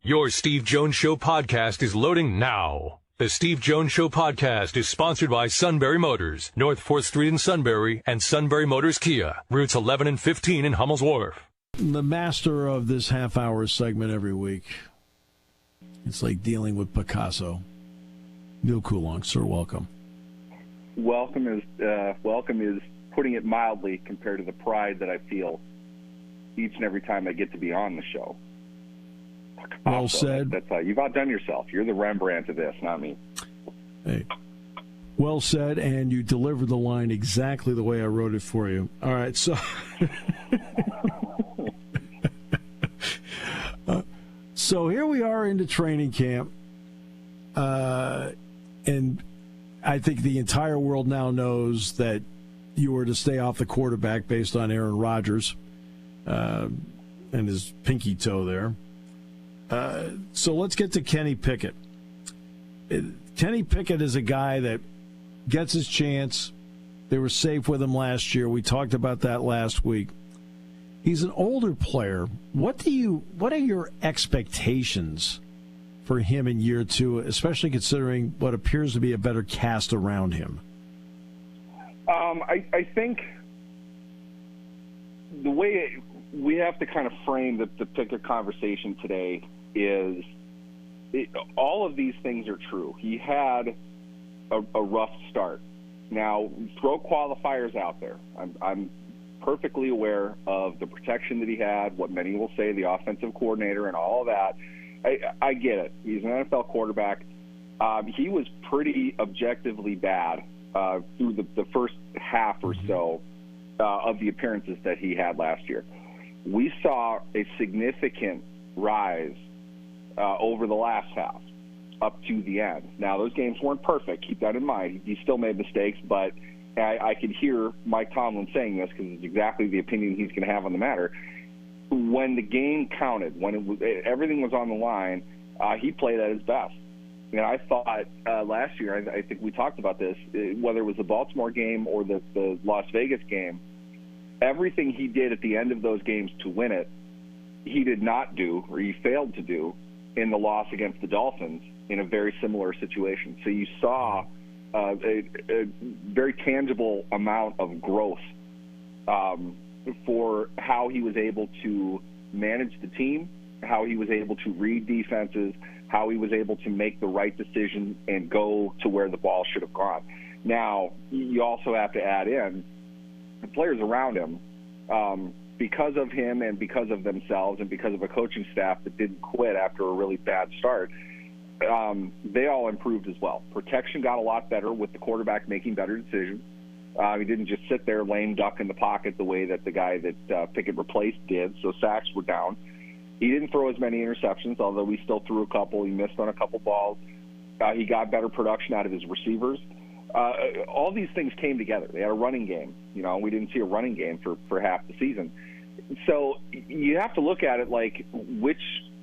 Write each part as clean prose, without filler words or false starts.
Your Steve Jones Show podcast is loading now. The Steve Jones Show podcast is sponsored by Sunbury Motors, North 4th Street in Sunbury, and Sunbury Motors Kia, routes 11 and 15 in Hummel's Wharf. The master of this half-hour segment every week. It's like dealing with Picasso. Neal Coolong, sir, welcome. Welcome is putting it mildly compared to the pride that I feel each and every time I get to be on the show. Well said. That's you've outdone yourself. You're the Rembrandt of this, not me. Hey, well said, and you delivered the line exactly the way I wrote it for you. All right, so so here we are into training camp, and I think the entire world now knows that you were to stay off the quarterback based on Aaron Rodgers and his pinky toe there. So let's get to Kenny Pickett. Kenny Pickett is a guy that gets his chance. They were safe with him last year. We talked about that last week. He's an older player. What are your expectations for him in year two, especially considering what appears to be a better cast around him? I think the way we have to kind of frame the Pickett conversation today is all of these things are true. He had a rough start. Now, throw qualifiers out there. I'm perfectly aware of the protection that he had, what many will say, the offensive coordinator and all of that. I get it. He's an NFL quarterback. He was pretty objectively bad through the first half or so of the appearances that he had last year. We saw a significant rise over the last half up to the end. Now, those games weren't perfect. Keep that in mind. He still made mistakes, but I could hear Mike Tomlin saying this because it's exactly the opinion he's going to have on the matter. When the game counted, when everything was on the line, he played at his best. And I thought last year, I think we talked about this, whether it was the Baltimore game or the Las Vegas game, everything he did at the end of those games to win it, he did not do, or he failed to do, in the loss against the Dolphins in a very similar situation. So you saw a very tangible amount of growth for how he was able to manage the team, how he was able to read defenses, how he was able to make the right decision and go to where the ball should have gone. Now, you also have to add in the players around him, because of him and because of themselves and because of a coaching staff that didn't quit after a really bad start, they all improved as well. Protection got a lot better with the quarterback making better decisions. He didn't just sit there lame duck in the pocket the way that the guy that Pickett replaced did, so sacks were down. He didn't throw as many interceptions, although he still threw a couple. He missed on a couple balls. He got better production out of his receivers. All these things came together. They had a running game. We didn't see a running game for half the season. So you have to look at it like, which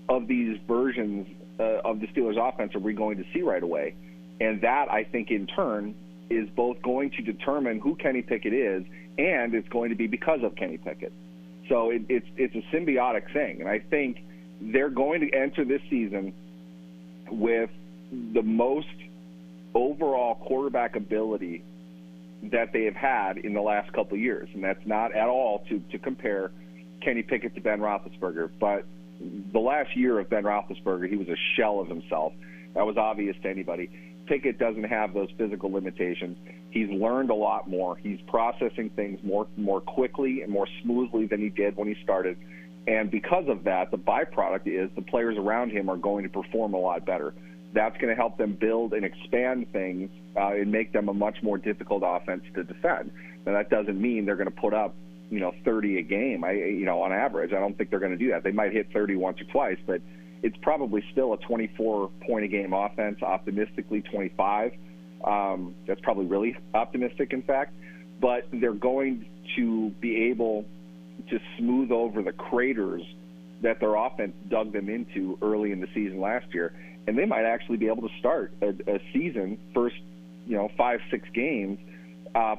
of these versions of the Steelers' offense are we going to see right away? And that, I think, in turn, is both going to determine who Kenny Pickett is, and it's going to be because of Kenny Pickett. So it's a symbiotic thing. And I think they're going to enter this season with the most overall quarterback ability that they have had in the last couple of years. And that's not at all to compare Kenny Pickett to Ben Roethlisberger. But the last year of Ben Roethlisberger, he was a shell of himself. That was obvious to anybody. Pickett doesn't have those physical limitations. He's learned a lot more. He's processing things more quickly and more smoothly than he did when he started. And because of that, the byproduct is the players around him are going to perform a lot better. That's going to help them build and expand things and make them a much more difficult offense to defend. Now, that doesn't mean they're going to put up, 30 a game. On average, I don't think they're going to do that. They might hit 30 once or twice, but it's probably still a 24-point-a-game offense, optimistically 25. That's probably really optimistic, in fact. But they're going to be able to smooth over the craters that their offense dug them into early in the season last year. And they might actually be able to start a season, first 5-6 games,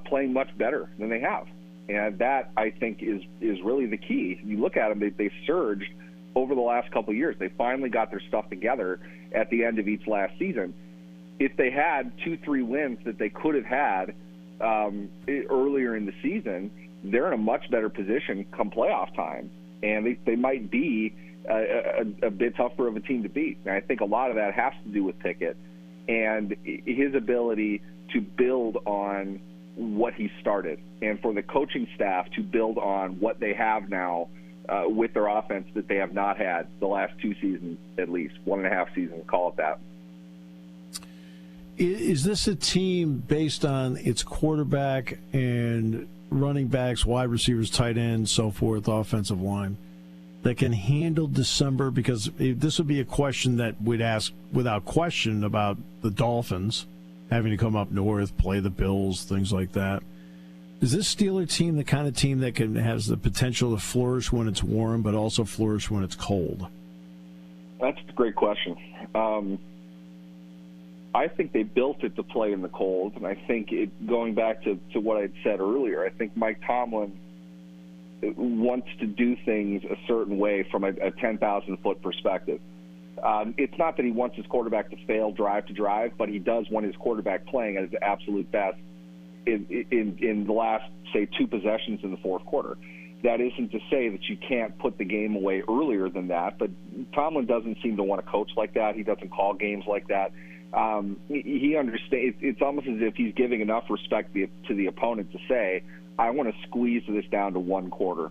playing much better than they have. And that, I think, is really the key. You look at them, they surged over the last couple of years. They finally got their stuff together at the end of each last season. If they had 2-3 wins that they could have had earlier in the season, they're in a much better position come playoff time, and they might be a bit tougher of a team to beat. And I think a lot of that has to do with Pickett and his ability to build on what he started, and for the coaching staff to build on what they have now with their offense that they have not had the last 2 seasons, at least 1.5 seasons, call it that. Is this a team based on its quarterback and running backs, wide receivers, tight ends, so forth, offensive line, that can handle December? Because this would be a question that we'd ask without question about the Dolphins having to come up north, play the Bills, things like that. Is this Steeler team the kind of team that has the potential to flourish when it's warm, but also flourish when it's cold? That's a great question. I think they built it to play in the cold, and I think going back to what I'd said earlier, I think Mike Tomlin wants to do things a certain way from a 10,000-foot perspective. It's not that he wants his quarterback to fail drive to drive, but he does want his quarterback playing at his absolute best in the last, say, 2 possessions in the fourth quarter. That isn't to say that you can't put the game away earlier than that, but Tomlin doesn't seem to want to coach like that. He doesn't call games like that. He understands. It's almost as if he's giving enough respect to the opponent to say, I want to squeeze this down to 1 quarter.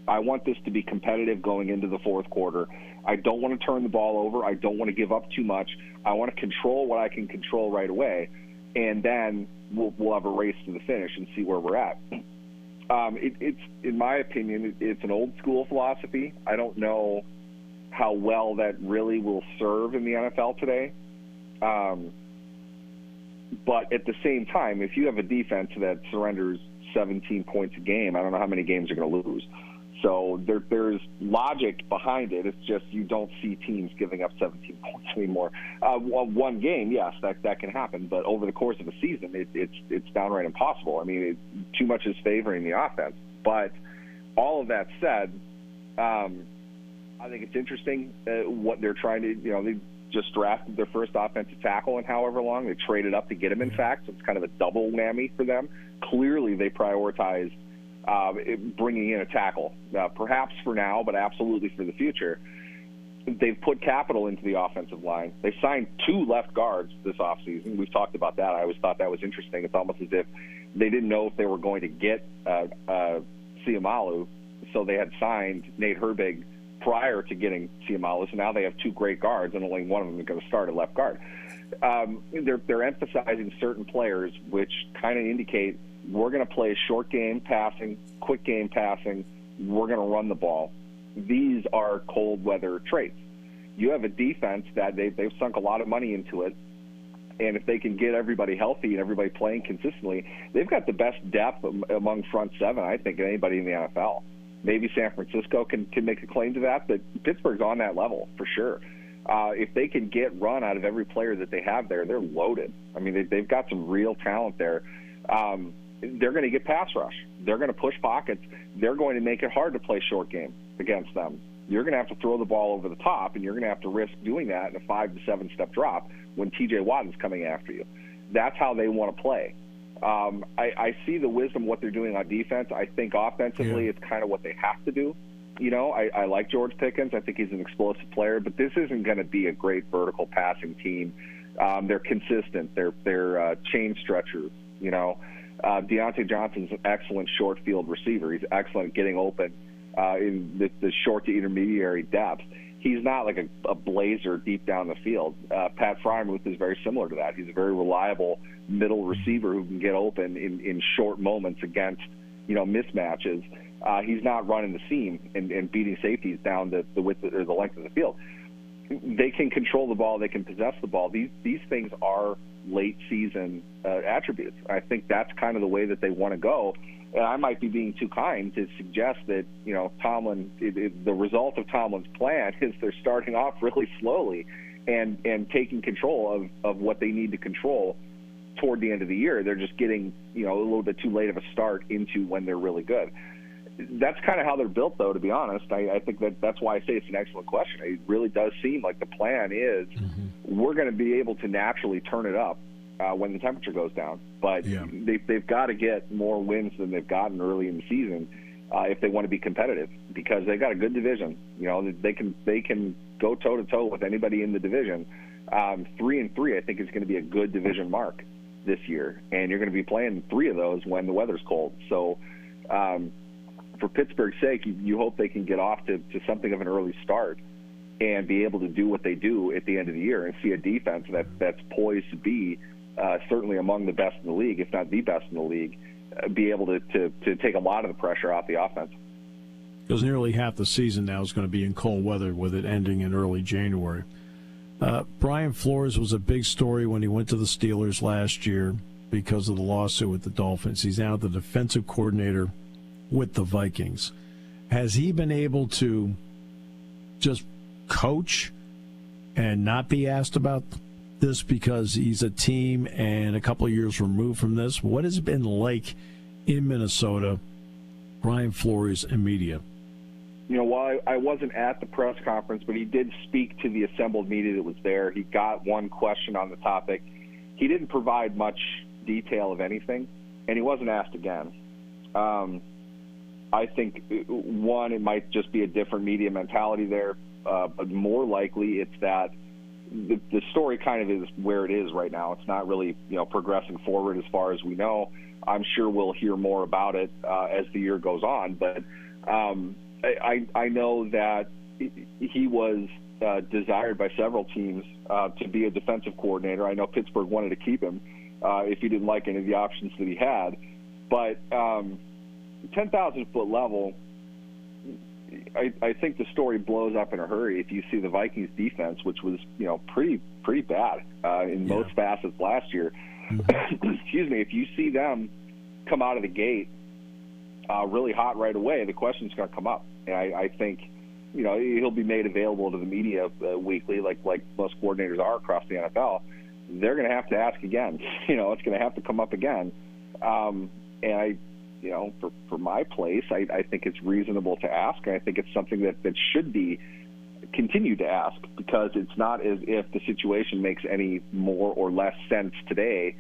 I want this to be competitive going into the fourth quarter. I don't want to turn the ball over. I don't want to give up too much. I want to control what I can control right away, and then we'll have a race to the finish and see where we're at. It's in my opinion, it's an old school philosophy. I don't know how well that really will serve in the NFL today. But at the same time, if you have a defense that surrenders 17 points a game, I don't know how many games you're going to lose. So there's logic behind it. It's just you don't see teams giving up 17 points anymore. One game, yes, that can happen. But over the course of a season, it's downright impossible. I mean, too much is favoring the offense. But all of that said, I think it's interesting what they're trying to, they just drafted their first offensive tackle in however long. They traded up to get him, in fact. So it's kind of a double whammy for them. Clearly, they prioritize bringing in a tackle, perhaps for now, but absolutely for the future. They've put capital into the offensive line. They signed 2 left guards this offseason. We've talked about that. I always thought that was interesting. It's almost as if they didn't know if they were going to get Siamalu, so they had signed Nate Herbig prior to getting Siamalu. So now they have 2 great guards, and only one of them is going to start at left guard. They're emphasizing certain players, which kind of indicate we're going to play short game passing, quick game passing. We're going to run the ball. These are cold weather traits. You have a defense that they've sunk a lot of money into it, and if they can get everybody healthy and everybody playing consistently, they've got the best depth among front 7, I think, of anybody in the NFL. Maybe San Francisco can make a claim to that, but Pittsburgh's on that level for sure. If they can get run out of every player that they have there, they're loaded. I mean, they've got some real talent there. They're going to get pass rush. They're going to push pockets. They're going to make it hard to play short game against them. You're going to have to throw the ball over the top, and you're going to have to risk doing that in a 5 to 7 step drop when T.J. Watt is coming after you. That's how they want to play. I see the wisdom of what they're doing on defense. I think offensively it's kind of what they have to do. I like George Pickens. I think he's an explosive player, but this isn't going to be a great vertical passing team. They're consistent. They're chain stretchers, Deontay Johnson's an excellent short field receiver. He's excellent at getting open in the short to intermediary depth. He's not like a blazer deep down the field. Pat Freiermuth is very similar to that. He's a very reliable middle receiver who can get open in short moments against, mismatches. He's not running the seam and beating safeties down the width or the length of the field. They can control the ball. They can possess the ball. These things are late season attributes. I think that's kind of the way that they want to go. And I might be being too kind to suggest that, Tomlin, the result of Tomlin's plan is they're starting off really slowly and taking control of what they need to control toward the end of the year. They're just getting, a little bit too late of a start into when they're really good. that's kind of how they're built, though, to be honest. I think that's why I say it's an excellent question. It really does seem like the plan is we're going to be able to naturally turn it up when the temperature goes down. But they've got to get more wins than they've gotten early in the season if they want to be competitive, because they've got a good division. They can go toe-to-toe with anybody in the division. 3-3, I think, is going to be a good division mark this year, and you're going to be playing 3 of those when the weather's cold. So for Pittsburgh's sake, you hope they can get off to something of an early start and be able to do what they do at the end of the year and see a defense that's poised to be certainly among the best in the league, if not the best in the league, be able to take a lot of the pressure off the offense. Because nearly half the season now is going to be in cold weather, with it ending in early January. Brian Flores was a big story when he went to the Steelers last year because of the lawsuit with the Dolphins. He's now the defensive coordinator with the Vikings. Has he been able to just coach and not be asked about this because he's a team and a couple of years removed from this? What has it been like in Minnesota, Brian Flores and media? While I wasn't at the press conference, but he did speak to the assembled media that was there. He got one question on the topic. He didn't provide much detail of anything, and he wasn't asked again. I think, one, it might just be a different media mentality there, but more likely it's that the story kind of is where it is right now. It's not really progressing forward as far as we know. I'm sure we'll hear more about it as the year goes on, but I know that he was desired by several teams to be a defensive coordinator. I know Pittsburgh wanted to keep him if he didn't like any of the options that he had. But 10,000-foot level, I think the story blows up in a hurry if you see the Vikings defense, which was pretty bad in most facets last year. Excuse me. If you see them come out of the gate really hot right away, the question's going to come up. And I think, he'll be made available to the media weekly, like most coordinators are across the NFL. They're going to have to ask again. It's going to have to come up again. And for my place, I think it's reasonable to ask. And I think it's something that should be continued to ask, because it's not as if the situation makes any more or less sense today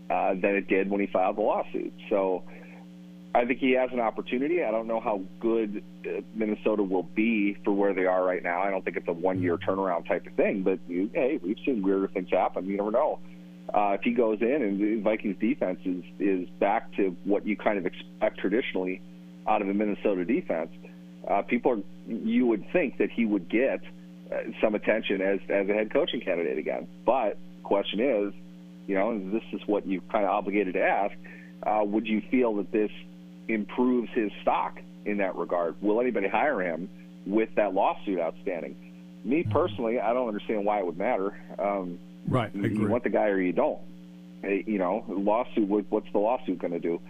than it did when he filed the lawsuit. So I think he has an opportunity. I don't know how good Minnesota will be for where they are right now. I don't think it's a one-year turnaround type of thing, but hey, we've seen weirder things happen. You never know. If he goes in and the Vikings defense is back to what you kind of expect traditionally out of a Minnesota defense, you would think that he would get some attention as a head coaching candidate again. But the question is, this is what you kind of obligated to ask, would you feel that this improves his stock in that regard? Will anybody hire him with that lawsuit outstanding? Me personally, I don't understand why it would matter. Right, I agree. You want the guy or you don't. Lawsuit. What's the lawsuit going to do?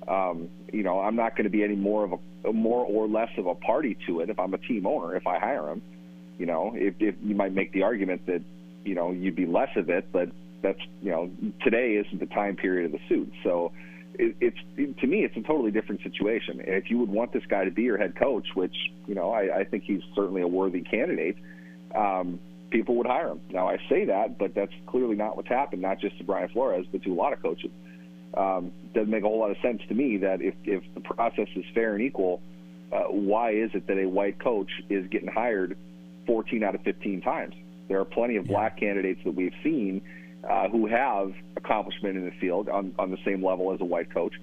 I'm not going to be any more or less of a party to it if I'm a team owner. If I hire him, if you might make the argument that you'd be less of it, but that's today isn't the time period of the suit. So it's to me, it's a totally different situation. And if you would want this guy to be your head coach, which I think he's certainly a worthy candidate, people would hire him. Now, I say that, but that's clearly not what's happened, not just to Brian Flores, but to a lot of coaches. Doesn't make a whole lot of sense to me that if the process is fair and equal, why is it that a white coach is getting hired 14 out of 15 times? There are plenty of black candidates that we've seen who have accomplishment in the field on the same level as a white coach.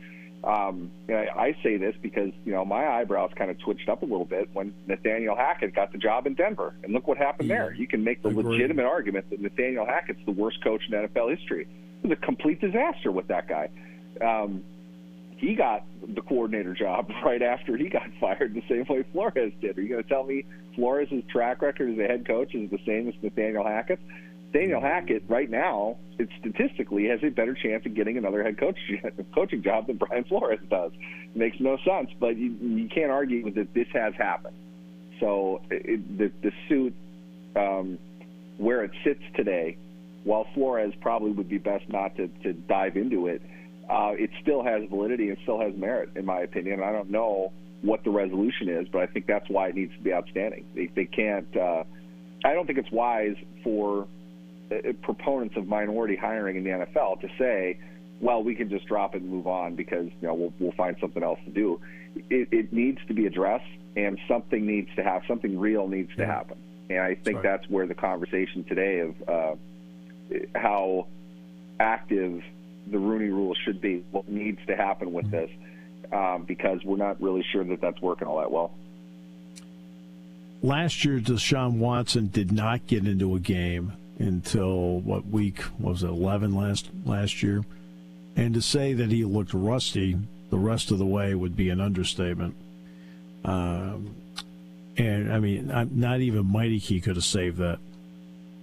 And I say this because, my eyebrows kind of twitched up a little bit when Nathaniel Hackett got the job in Denver. And look what happened there. You can make the legitimate argument that Nathaniel Hackett's the worst coach in NFL history. It was a complete disaster with that guy. He got the coordinator job right after he got fired, the same way Flores did. Are you going to tell me Flores' track record as a head coach is the same as Nathaniel Hackett's? Nathaniel Hackett right now, statistically, has a better chance of getting another head coaching job than Brian Flores does. It makes no sense, but you can't argue that this has happened. So the suit, where it sits today, while Flores probably would be best not to dive into it, it still has validity and still has merit, in my opinion. I don't know, what the resolution is, but I think that's why it needs to be outstanding. They can't. I don't think it's wise for proponents of minority hiring in the NFL to say, well, we can just drop it and move on because we'll find something else to do. It needs to be addressed, and something real needs to happen. And I think that's where the conversation today of how active the Rooney Rule should be, what needs to happen with this, because we're not really sure that that's working all that well. Last year, Deshaun Watson did not get into a game until, week was it, 11 last year? And to say that he looked rusty the rest of the way would be an understatement. And, I mean, not even Mighty Key could have saved that.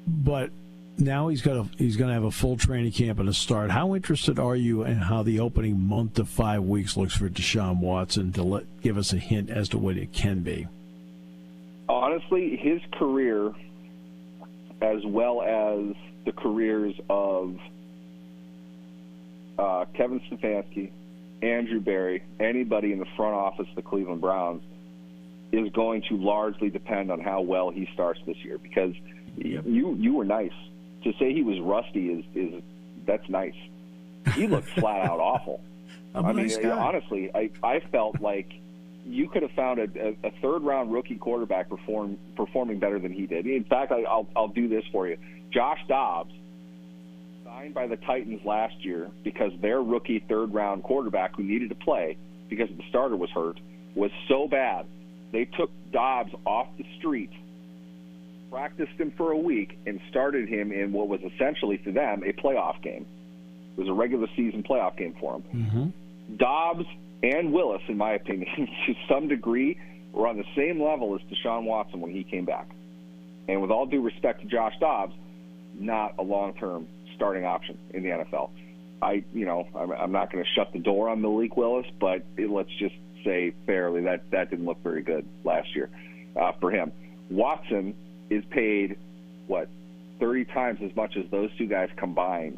But now he's going to have a full training camp and a start. How interested are you in how the opening month to 5 weeks looks for Deshaun Watson to give us a hint as to what it can be? Honestly, his career, as well as the careers of Kevin Stefanski, Andrew Berry, anybody in the front office of the Cleveland Browns, is going to largely depend on how well he starts this year. Because you were nice. To say he was rusty is that's nice. He looked flat out awful. Honestly, I felt like you could have found a third-round rookie quarterback performing better than he did. In fact, I'll do this for you. Josh Dobbs, signed by the Titans last year because their rookie third-round quarterback who needed to play because the starter was hurt was so bad, they took Dobbs off the street, practiced him for a week, and started him in what was essentially, for them, a playoff game. It was a regular season playoff game for him. Mm-hmm. Dobbs and Willis, in my opinion, to some degree, were on the same level as Deshaun Watson when he came back. And with all due respect to Josh Dobbs, not a long-term starting option in the NFL. I'm not going to shut the door on Malik Willis, but let's just say fairly that didn't look very good last year for him. Watson is paid, 30 times as much as those two guys combined,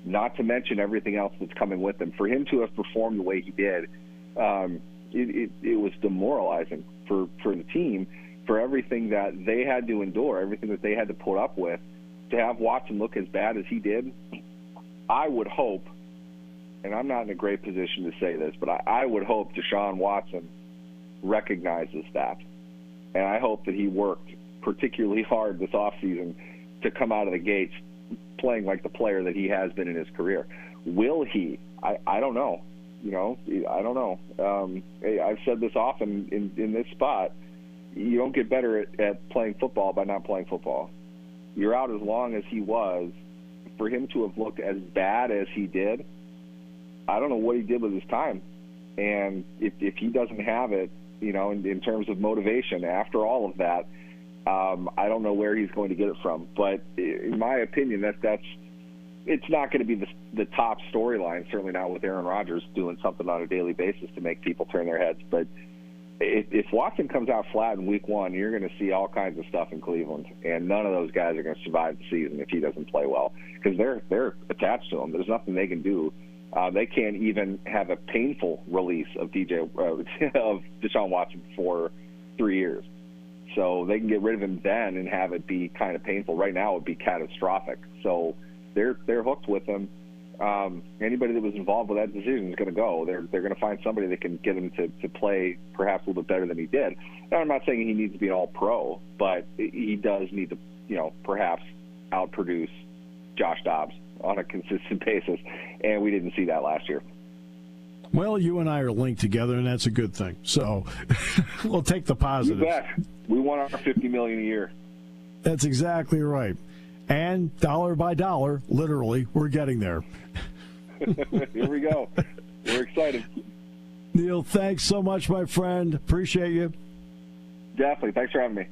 not to mention everything else that's coming with him. For him to have performed the way he did, it was demoralizing for the team, for everything that they had to endure, everything that they had to put up with. To have Watson look as bad as he did, I would hope, and I'm not in a great position to say this, but I would hope Deshaun Watson recognizes that. And I hope that he worked particularly hard this offseason to come out of the gates playing like the player that he has been in his career. Will he? I don't know. I don't know. I've said this often in this spot. You don't get better at playing football by not playing football. You're out as long as he was. For him to have looked as bad as he did, I don't know what he did with his time. And if he doesn't have it, in terms of motivation after all of that, I don't know where he's going to get it from. But in my opinion, it's not going to be the top storyline, certainly not with Aaron Rodgers doing something on a daily basis to make people turn their heads. But if Watson comes out flat in week one, you're going to see all kinds of stuff in Cleveland, and none of those guys are going to survive the season if he doesn't play well, because they're attached to him. There's nothing they can do. They can't even have a painful release of of Deshaun Watson for 3 years. So they can get rid of him then and have it be kind of painful. Right now it would be catastrophic. So they're hooked with him. Anybody that was involved with that decision is going to go. They're going to find somebody that can get him to play perhaps a little bit better than he did. Now, I'm not saying he needs to be an all-pro, but he does need to, perhaps outproduce Josh Dobbs on a consistent basis, and we didn't see that last year. Well, you and I are linked together, and that's a good thing. So we'll take the positive. You bet. We want our $50 million a year. That's exactly right. And dollar by dollar, literally, we're getting there. Here we go. We're excited. Neal, thanks so much, my friend. Appreciate you. Definitely. Thanks for having me.